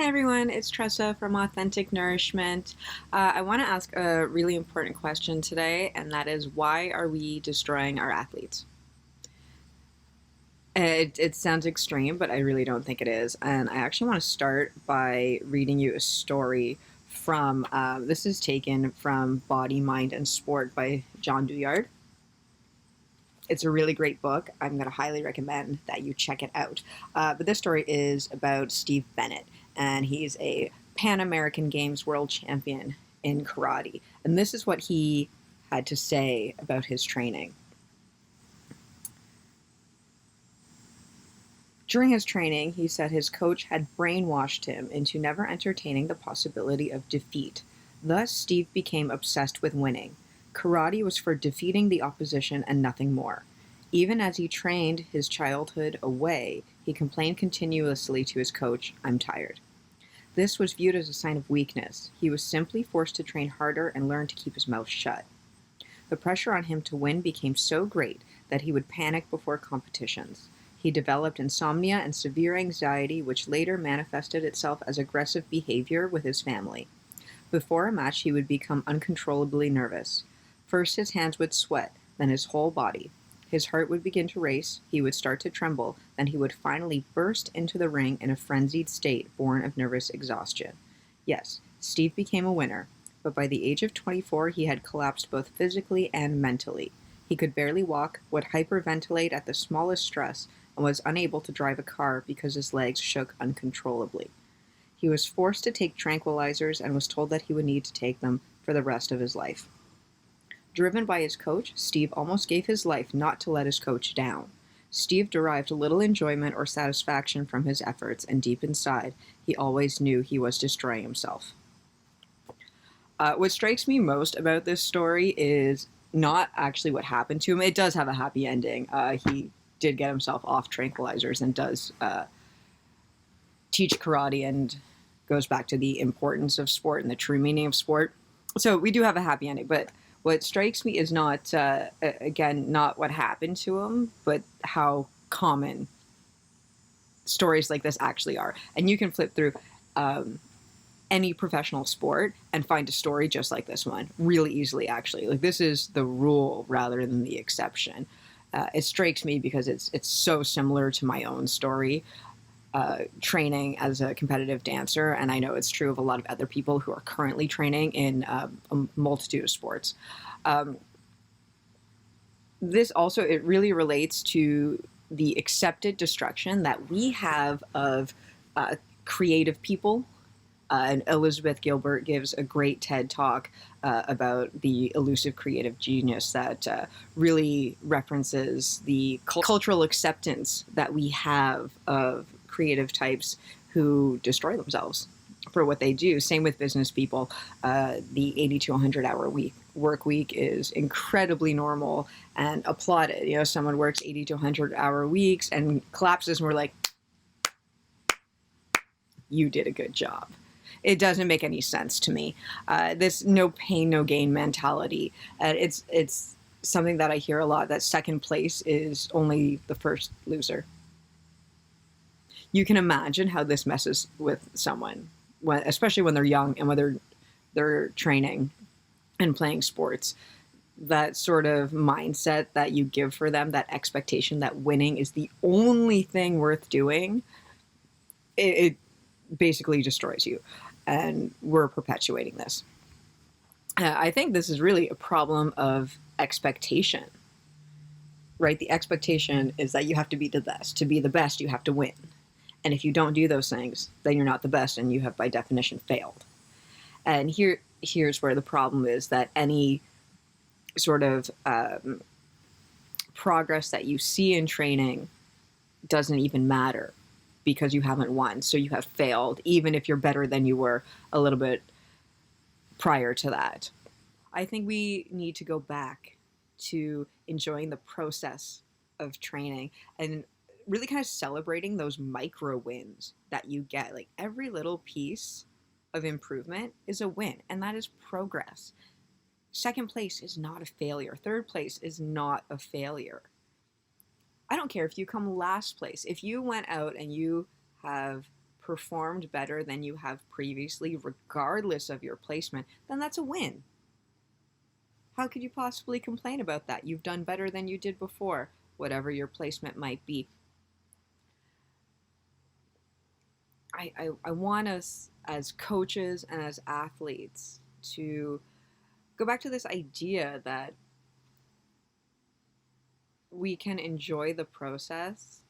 Hey everyone, it's Tressa from Authentic Nourishment. I want to ask a really important question today, and that is why are we destroying our athletes? It sounds extreme, but I really don't think it is. And I actually want to start by reading you a story from, this is taken from Body, Mind, and Sport by John Douillard. It's a really great book. I'm going to highly recommend that you check it out. But this story is about Steve Bennett, and he's a Pan American Games world champion in karate. And this is what he had to say about his training. During his training, he said his coach had brainwashed him into never entertaining the possibility of defeat. Thus, Steve became obsessed with winning. Karate was for defeating the opposition and nothing more. Even as he trained his childhood away, he complained continuously to his coach, "I'm tired." This was viewed as a sign of weakness. He was simply forced to train harder and learn to keep his mouth shut. The pressure on him to win became so great that he would panic before competitions. He developed insomnia and severe anxiety, which later manifested itself as aggressive behavior with his family. Before a match, he would become uncontrollably nervous. First, his hands would sweat, then his whole body. His heart would begin to race, he would start to tremble, then he would finally burst into the ring in a frenzied state born of nervous exhaustion. Yes, Steve became a winner, but by the age of 24, he had collapsed both physically and mentally. He could barely walk, would hyperventilate at the smallest stress, and was unable to drive a car because his legs shook uncontrollably. He was forced to take tranquilizers and was told that he would need to take them for the rest of his life. Driven by his coach, Steve almost gave his life not to let his coach down. Steve derived little enjoyment or satisfaction from his efforts, and deep inside, he always knew he was destroying himself. What strikes me most about this story is not actually what happened to him. It does have a happy ending. He did get himself off tranquilizers and does teach karate and goes back to the importance of sport and the true meaning of sport. So we do have a happy ending, but what strikes me is not, again, not what happened to him, but how common stories like this actually are. And you can flip through any professional sport and find a story just like this one really easily, actually. Like, this is the rule rather than the exception. It strikes me because it's so similar to my own story, training as a competitive dancer, and I know it's true of a lot of other people who are currently training in a multitude of sports. This also, it really relates to the accepted destruction that we have of creative people. And Elizabeth Gilbert gives a great TED talk about the elusive creative genius that really references the cultural acceptance that we have of creative types who destroy themselves for what they do. Same with business people. The 80 to 100 hour work week is incredibly normal and applauded. You know, someone works 80 to 100 hour weeks and collapses, and we're like, you did a good job. It doesn't make any sense to me. This no pain, no gain mentality. It's something that I hear a lot, that second place is only the first loser. You can imagine how this messes with someone, especially when they're young and whether they're training and playing sports. That sort of mindset that you give for them, that expectation that winning is the only thing worth doing, it basically destroys you. And we're perpetuating this. I think this is really a problem of expectation, right? The expectation is that you have to be the best. To be the best, you have to win. And if you don't do those things, then you're not the best, and you have, by definition, failed. And here's where the problem is, that any sort of progress that you see in training doesn't even matter, because you haven't won. So you have failed, even if you're better than you were a little bit prior to that. I think we need to go back to enjoying the process of training and really kind of celebrating those micro wins that you get. Like, every little piece of improvement is a win, and that is progress. Second place is not a failure. Third place is not a failure. I don't care if you come last place. If you went out and you have performed better than you have previously, regardless of your placement, then that's a win. How could you possibly complain about that? You've done better than you did before, whatever your placement might be. I want us as coaches and as athletes to go back to this idea that we can enjoy the process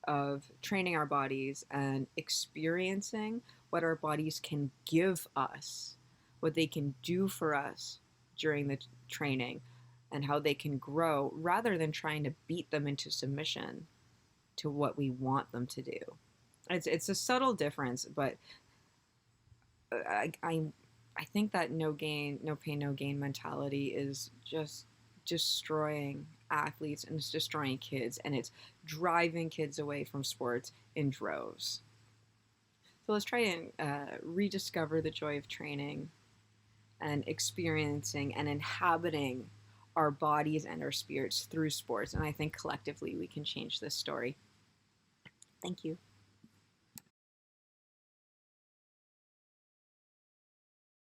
of training our bodies and experiencing what our bodies can give us, what they can do for us during the training, and how they can grow, rather than trying to beat them into submission to what we want them to do. It's a subtle difference, but I think that no gain, no pain, no gain mentality is just destroying athletes, and it's destroying kids, and it's driving kids away from sports in droves. So let's try and rediscover the joy of training and experiencing and inhabiting our bodies and our spirits through sports. And I think collectively we can change this story. Thank you.